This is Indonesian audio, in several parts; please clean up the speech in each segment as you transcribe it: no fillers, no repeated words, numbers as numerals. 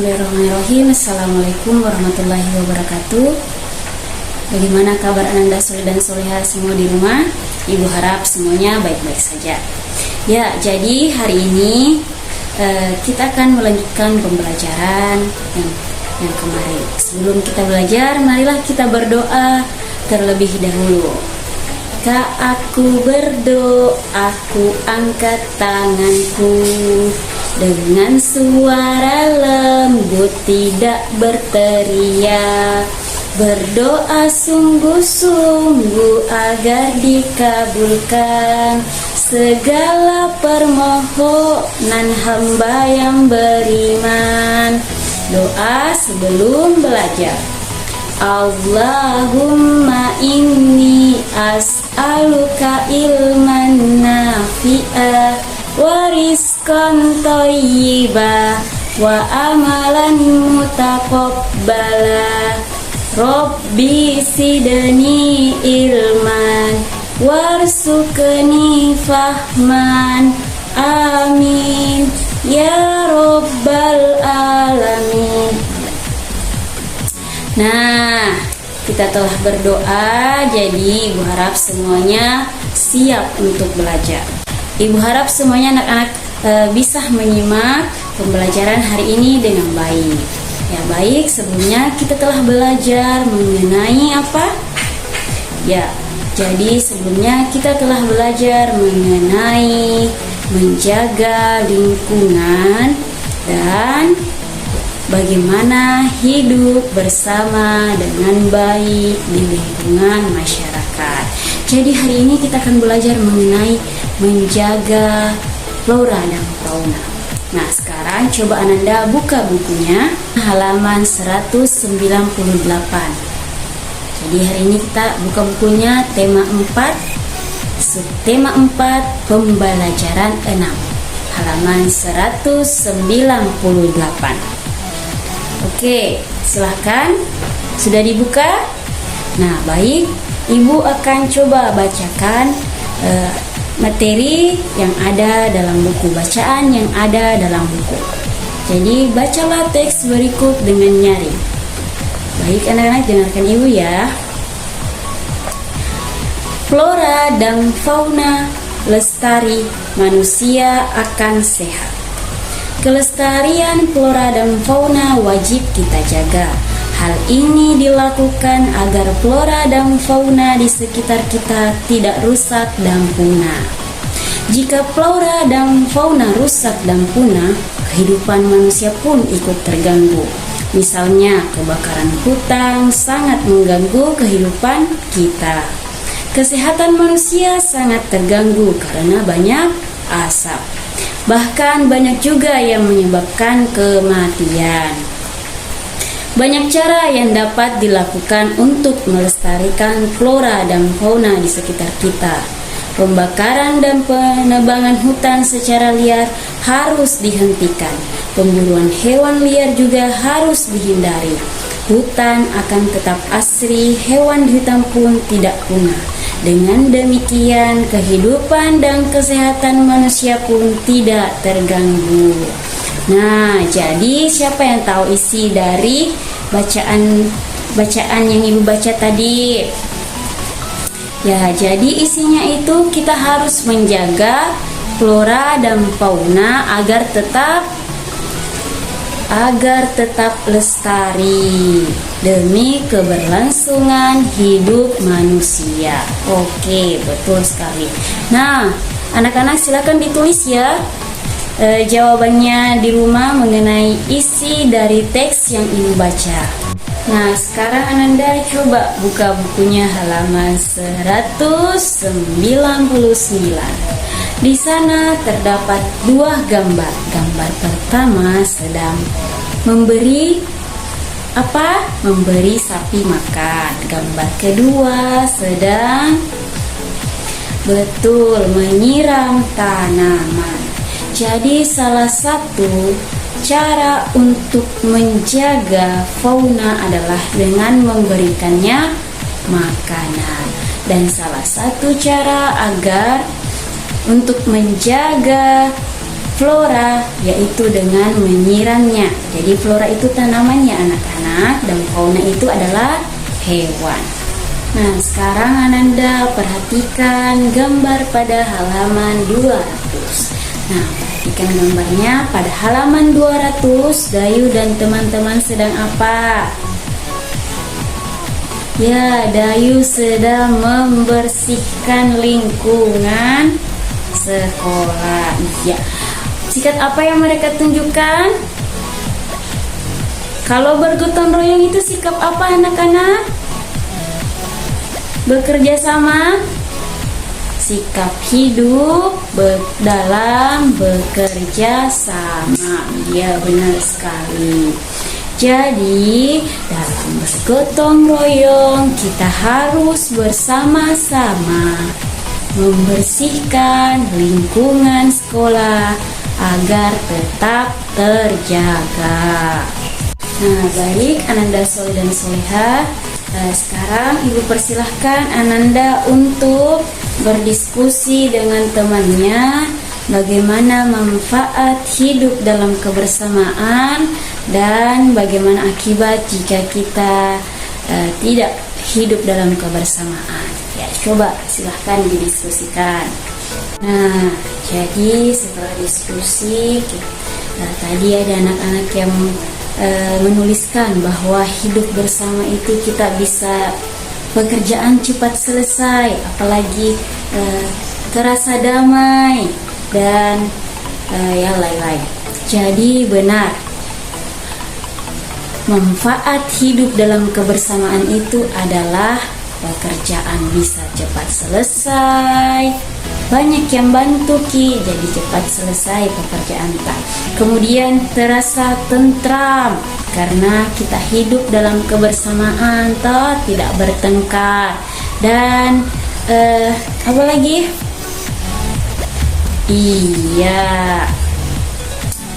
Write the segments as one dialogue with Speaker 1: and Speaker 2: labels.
Speaker 1: Bismillahirrahmanirrahim. Assalamualaikum warahmatullahi wabarakatuh. Bagaimana kabar Ananda Soleh dan Soleha semua di rumah? Ibu harap semuanya baik-baik saja. Ya, jadi hari ini kita akan melanjutkan pembelajaran yang kemarin. Sebelum kita belajar, marilah kita berdoa terlebih dahulu. Kak, aku berdoa, aku angkat tanganku dengan suara lembut, tidak berteriak. Berdoa sungguh-sungguh agar dikabulkan segala permohonan hamba yang beriman. Doa sebelum belajar. Allahumma inni as'aluka ilman nafi'a wa rizqan thayyibah wa amalan mutaqabbala. Rabbi sidni ilman warzuqni fahman. Amin ya rabbal alamin. Nah, kita telah berdoa, jadi Ibu harap semuanya siap untuk belajar. Ibu harap semuanya anak-anak bisa menyimak pembelajaran hari ini dengan baik. Ya baik, sebelumnya kita telah belajar mengenai apa? Ya, jadi sebelumnya kita telah belajar mengenai menjaga lingkungan dan bagaimana hidup bersama dengan baik di lingkungan masyarakat. Jadi hari ini kita akan belajar mengenai menjaga flora dan fauna. Nah, sekarang coba Ananda buka bukunya halaman 198. Jadi hari ini kita buka bukunya tema 4, subtema 4, pembelajaran 6, halaman 198. Oke, silahkan. Sudah dibuka? Nah, baik. Ibu akan coba bacakan materi yang ada dalam buku, bacaan yang ada dalam buku. Jadi, bacalah teks berikut dengan nyaring. Baik, anak-anak, dengarkan ibu ya. Flora dan fauna lestari, manusia akan sehat. Kelestarian flora dan fauna wajib kita jaga. Hal ini dilakukan agar flora dan fauna di sekitar kita tidak rusak dan punah. Jika flora dan fauna rusak dan punah, kehidupan manusia pun ikut terganggu. Misalnya, kebakaran hutan sangat mengganggu kehidupan kita. Kesehatan manusia sangat terganggu karena banyak asap. Bahkan banyak juga yang menyebabkan kematian. Banyak cara yang dapat dilakukan untuk melestarikan flora dan fauna di sekitar kita. Pembakaran dan penebangan hutan secara liar harus dihentikan. Pemburuan hewan liar juga harus dihindari. Hutan akan tetap asri, hewan di hutan pun tidak punah. Dengan demikian, kehidupan dan kesehatan manusia pun tidak terganggu. Nah, jadi siapa yang tahu isi dari bacaan yang ibu baca tadi? Ya, jadi isinya itu kita harus menjaga flora dan fauna agar tetap lestari demi keberlangsungan hidup manusia. Oke, betul sekali. Nah, anak-anak silakan ditulis ya jawabannya di rumah mengenai isi dari teks yang ibu baca. Nah, sekarang Ananda coba buka bukunya halaman 199. Di sana terdapat dua gambar. Gambar pertama sedang memberi sapi makan. Gambar kedua sedang menyiram tanaman. Jadi salah satu cara untuk menjaga fauna adalah dengan memberikannya makanan. Dan salah satu cara agar untuk menjaga flora, yaitu dengan menyiramnya. Jadi flora itu tanamannya anak-anak, dan fauna itu adalah hewan. Nah, sekarang Ananda perhatikan gambar pada halaman 200. Nah, perhatikan gambarnya pada halaman 200. Dayu dan teman-teman sedang apa? Ya, Dayu sedang membersihkan lingkungan sekolah. Ya, sikap apa yang mereka tunjukkan? Kalau bergotong royong itu sikap apa anak-anak? Bekerja sama, sikap hidup dalam bekerja sama. Ya, benar sekali. Jadi dalam bergotong royong kita harus bersama-sama membersihkan lingkungan sekolah agar tetap terjaga. Nah, baik Ananda Soleh dan Soleha. Sekarang Ibu persilahkan Ananda untuk berdiskusi dengan temannya bagaimana manfaat hidup dalam kebersamaan dan bagaimana akibat jika kita tidak hidup dalam kebersamaan. Ya, coba silahkan didiskusikan. Nah, jadi setelah diskusi tadi ada anak-anak yang menuliskan bahwa hidup bersama itu kita bisa pekerjaan cepat selesai, apalagi terasa damai dan yang lain-lain. Jadi benar, manfaat hidup dalam kebersamaan itu adalah pekerjaan bisa cepat selesai, banyak yang bantu Ki, jadi cepat selesai pekerjaan kita. Kemudian terasa tentram karena kita hidup dalam kebersamaan, toh tidak bertengkar. Dan apa lagi? Iya,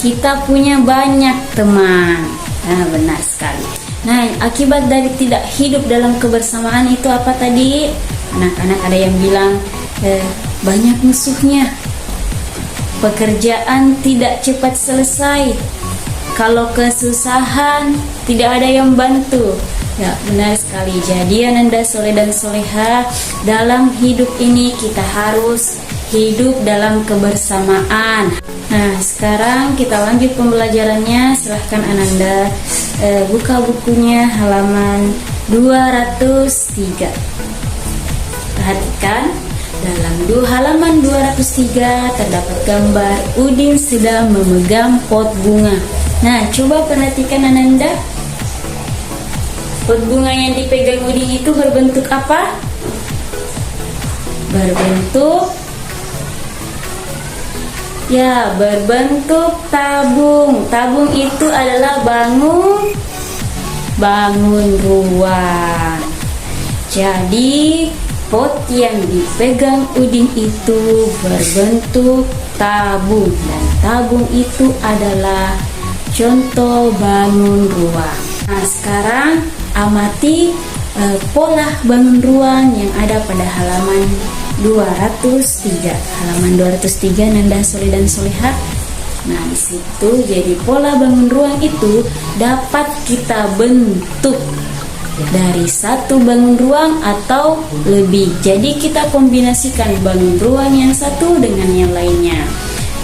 Speaker 1: kita punya banyak teman. Nah, benar sekali. Nah, akibat dari tidak hidup dalam kebersamaan itu apa tadi? Anak-anak ada yang bilang banyak musuhnya. Pekerjaan tidak cepat selesai. Kalau kesusahan tidak ada yang bantu. Ya, benar sekali. Jadi Ananda Soleh dan Soleha, dalam hidup ini kita harus hidup dalam kebersamaan. Nah, sekarang kita lanjut pembelajarannya. Silahkan Ananda buka bukunya halaman 203. Perhatikan, dalam halaman 203 terdapat gambar Udin sedang memegang pot bunga. Nah, coba perhatikan Ananda. Pot bunga yang dipegang Udin itu berbentuk apa? Berbentuk tabung. Tabung itu adalah bangun ruang. Jadi pot yang dipegang Udin itu berbentuk tabung, dan tabung itu adalah contoh bangun ruang. Nah, sekarang amati pola bangun ruang yang ada pada halaman 203. Halaman 203 Nanda Soleh dan Soleha. Nah, di situ jadi pola bangun ruang itu dapat kita bentuk dari satu bangun ruang atau lebih. Jadi kita kombinasikan bangun ruang yang satu dengan yang lainnya.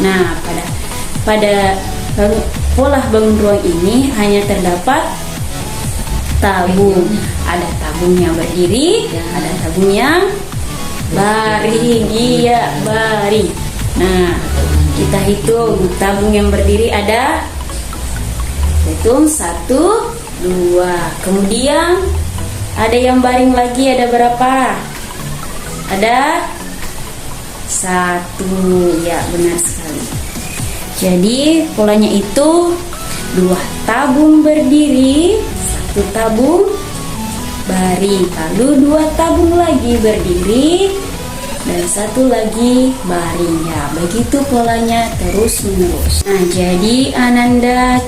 Speaker 1: Nah, pada pola bangun ruang ini hanya terdapat tabung. Ada tabung yang berdiri, ada tabung yang baring. Iya, baring. Nah, kita hitung tabung yang berdiri ada, hitung 1, 2. Kemudian ada yang baring lagi, ada berapa? Ada 1. Ya, benar sekali. Jadi polanya itu 2 tabung berdiri, 1 tabung baring, lalu 2 tabung lagi berdiri dan 1 lagi baring. Ya, begitu polanya terus menerus. Nah, jadi Ananda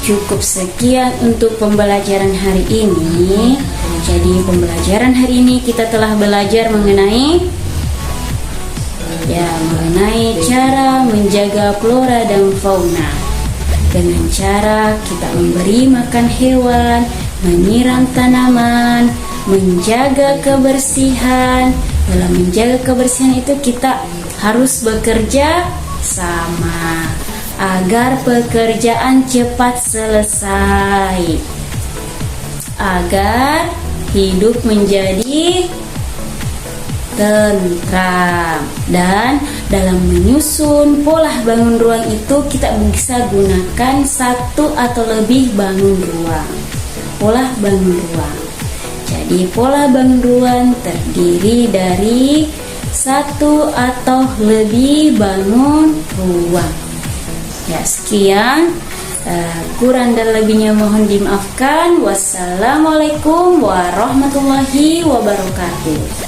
Speaker 1: cukup sekian untuk pembelajaran hari ini. Jadi pembelajaran hari ini kita telah belajar mengenai ya mengenai cara menjaga flora dan fauna dengan cara kita memberi makan hewan, menyiram tanaman, menjaga kebersihan. Dalam menjaga kebersihan itu kita harus bekerja sama agar pekerjaan cepat selesai, agar hidup menjadi tentram. Dan dalam menyusun pola bangun ruang itu kita bisa gunakan satu atau lebih bangun ruang. Pola bangun ruang. Jadi pola bangun ruang terdiri dari satu atau lebih bangun ruang. Ya, sekian. Kurang dan lebihnya mohon dimaafkan. Wassalamualaikum warahmatullahi wabarakatuh.